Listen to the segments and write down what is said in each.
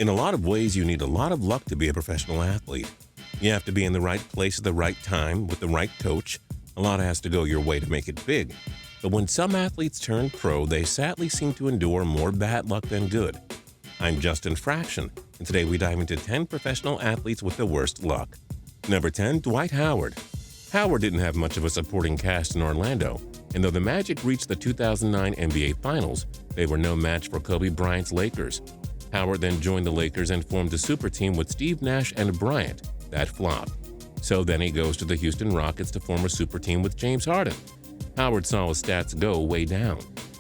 In a lot of ways, you need a lot of luck to be a professional athlete. You have to be in the right place at the right time with the right coach. A lot has to go your way to make it big. But when some athletes turn pro, they sadly seem to endure more bad luck than good. I'm Justin Fraction, and today we dive into 10 professional athletes with the worst luck. Number 10, Dwight Howard. Howard didn't have much of a supporting cast in Orlando, and though the Magic reached the 2009 NBA Finals, they were no match for Kobe Bryant's Lakers. Howard then joined the Lakers and formed a super team with Steve Nash and Bryant. That flopped. So then he goes to the Houston Rockets to form a super team with James Harden. Howard saw his stats go way down.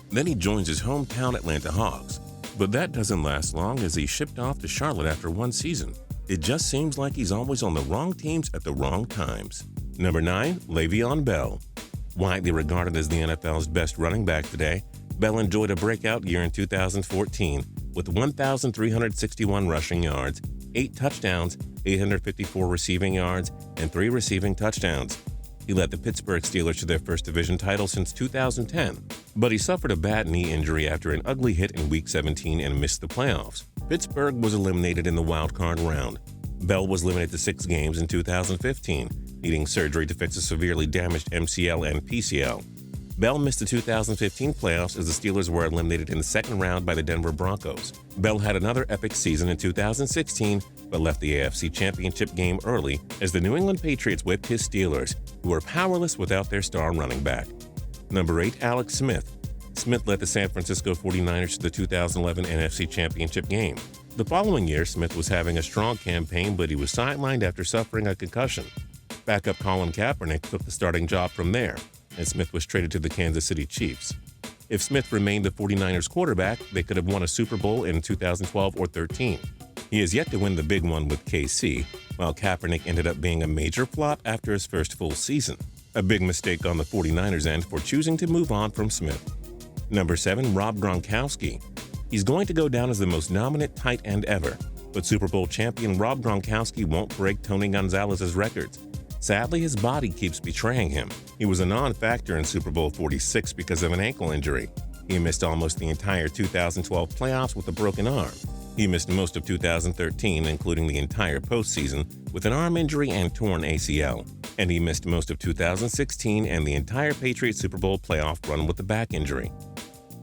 Then he joins his hometown Atlanta Hawks. But that doesn't last long as he's shipped off to Charlotte after one season. It just seems like he's always on the wrong teams at the wrong times. Number 9, LeVeon Bell. Widely regarded as the NFL's best running back today, Bell enjoyed a breakout year in 2014 with 1,361 rushing yards, 8 touchdowns, 854 receiving yards, and 3 receiving touchdowns. He led the Pittsburgh Steelers to their first division title since 2010, but he suffered a bad knee injury after an ugly hit in Week 17 and missed the playoffs. Pittsburgh was eliminated in the wild-card round. Bell was limited to 6 games in 2015, needing surgery to fix a severely damaged MCL and PCL. Bell missed the 2015 playoffs as the Steelers were eliminated in the second round by the Denver Broncos. Bell had another epic season in 2016, but left the AFC Championship game early as the New England Patriots whipped his Steelers, who were powerless without their star running back. Number 8, Alex Smith. Smith led the San Francisco 49ers to the 2011 NFC Championship game. The following year, Smith was having a strong campaign, but he was sidelined after suffering a concussion. Backup Colin Kaepernick took the starting job from there, and Smith was traded to the Kansas City Chiefs. If Smith remained the 49ers quarterback, they could have won a Super Bowl in 2012 or 13. He has yet to win the big one with KC, while Kaepernick ended up being a major flop after his first full season. A big mistake on the 49ers' end for choosing to move on from Smith. Number 7, Rob Gronkowski. He's going to go down as the most dominant tight end ever, but Super Bowl champion Rob Gronkowski won't break Tony Gonzalez's records. Sadly, his body keeps betraying him. He was a non-factor in Super Bowl 46 because of an ankle injury. He missed almost the entire 2012 playoffs with a broken arm. He missed most of 2013, including the entire postseason, with an arm injury and torn ACL. And he missed most of 2016 and the entire Patriots Super Bowl playoff run with a back injury.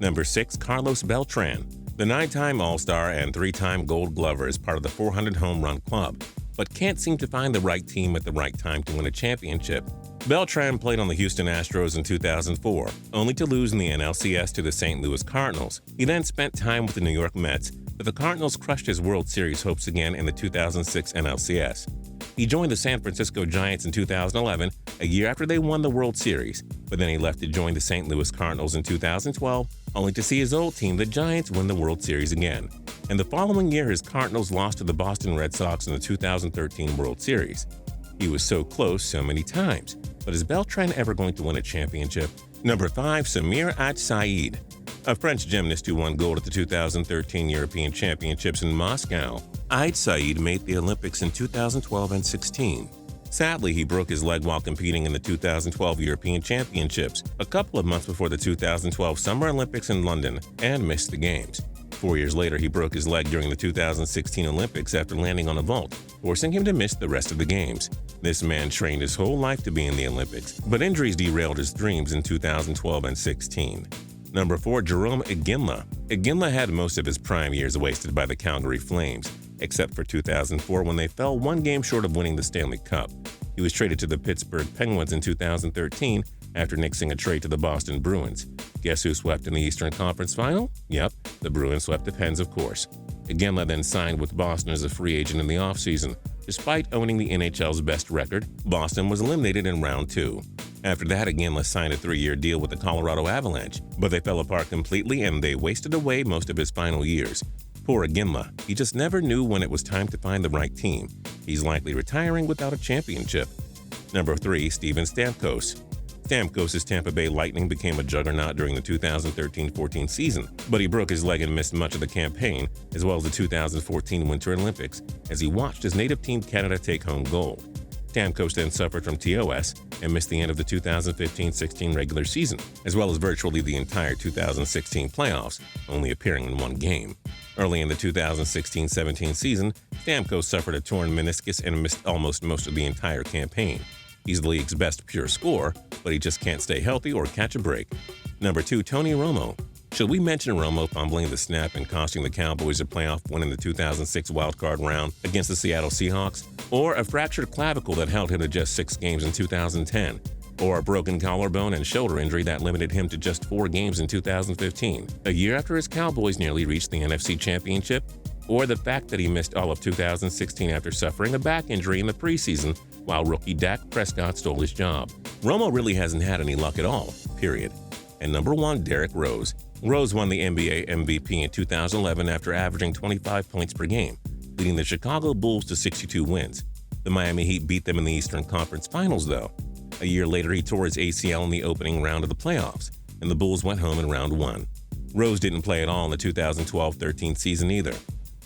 Number 6, Carlos Beltran. The 9-time All-Star and 3-time Gold Glover is part of the 400 home run club, but can't seem to find the right team at the right time to win a championship. Beltran played on the Houston Astros in 2004, only to lose in the NLCS to the St. Louis Cardinals. He then spent time with the New York Mets, but the Cardinals crushed his World Series hopes again in the 2006 NLCS. He joined the San Francisco Giants in 2011, a year after they won the World Series, but then he left to join the St. Louis Cardinals in 2012, only to see his old team, the Giants, win the World Series again. And the following year, his Cardinals lost to the Boston Red Sox in the 2013 World Series. He was so close so many times, but is Beltran ever going to win a championship? Number 5, Samira Seydi. A French gymnast who won gold at the 2013 European Championships in Moscow. Seydi made the Olympics in 2012 and 16. Sadly, he broke his leg while competing in the 2012 European Championships, a couple of months before the 2012 Summer Olympics in London, and missed the games. 4 years later, he broke his leg during the 2016 Olympics after landing on a vault, forcing him to miss the rest of the games. This man trained his whole life to be in the Olympics, but injuries derailed his dreams in 2012 and 16. Number 4, Jarome Iginla. Iginla had most of his prime years wasted by the Calgary Flames, except for 2004 when they fell one game short of winning the Stanley Cup. He was traded to the Pittsburgh Penguins in 2013 after nixing a trade to the Boston Bruins. Guess who swept in the Eastern Conference Final? Yep, the Bruins swept the Pens, of course. Iginla then signed with Boston as a free agent in the offseason. Despite owning the NHL's best record, Boston was eliminated in round 2. After that, Iginla signed a 3-year deal with the Colorado Avalanche, but they fell apart completely and they wasted away most of his final years. Poor Iginla, he just never knew when it was time to find the right team. He's likely retiring without a championship. Number 3, Steven Stamkos. Stamkos' Tampa Bay Lightning became a juggernaut during the 2013-14 season, but he broke his leg and missed much of the campaign, as well as the 2014 Winter Olympics, as he watched his native team Canada take home gold. Stamkos then suffered from TOS and missed the end of the 2015-16 regular season, as well as virtually the entire 2016 playoffs, only appearing in one game. Early in the 2016-17 season, Stamkos suffered a torn meniscus and missed almost most of the entire campaign. He's the league's best pure scorer, but he just can't stay healthy or catch a break. Number 2, Tony Romo. Should we mention Romo fumbling the snap and costing the Cowboys a playoff win in the 2006 wildcard round against the Seattle Seahawks? Or a fractured clavicle that held him to just 6 games in 2010? Or a broken collarbone and shoulder injury that limited him to just 4 games in 2015, a year after his Cowboys nearly reached the NFC Championship? Or the fact that he missed all of 2016 after suffering a back injury in the preseason while rookie Dak Prescott stole his job? Romo really hasn't had any luck at all, period. And number 1, Derrick Rose. Rose won the NBA MVP in 2011 after averaging 25 points per game, leading the Chicago Bulls to 62 wins. The Miami Heat beat them in the Eastern Conference Finals, though. A year later, he tore his ACL in the opening round of the playoffs, and the Bulls went home in round 1. Rose didn't play at all in the 2012-13 season either.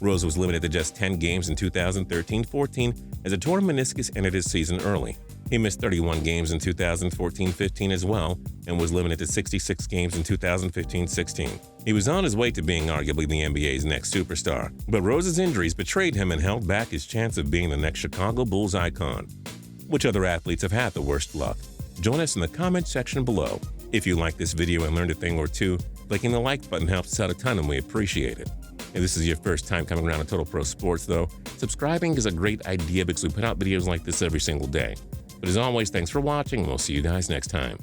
Rose was limited to just 10 games in 2013-14 as a torn meniscus ended his season early. He missed 31 games in 2014-15 as well and was limited to 66 games in 2015-16. He was on his way to being arguably the NBA's next superstar, but Rose's injuries betrayed him and held back his chance of being the next Chicago Bulls icon. Which other athletes have had the worst luck? Join us in the comment section below. If you liked this video and learned a thing or two, clicking the like button helps us out a ton and we appreciate it. If this is your first time coming around to Total Pro Sports though, subscribing is a great idea because we put out videos like this every single day. But as always, thanks for watching and we'll see you guys next time.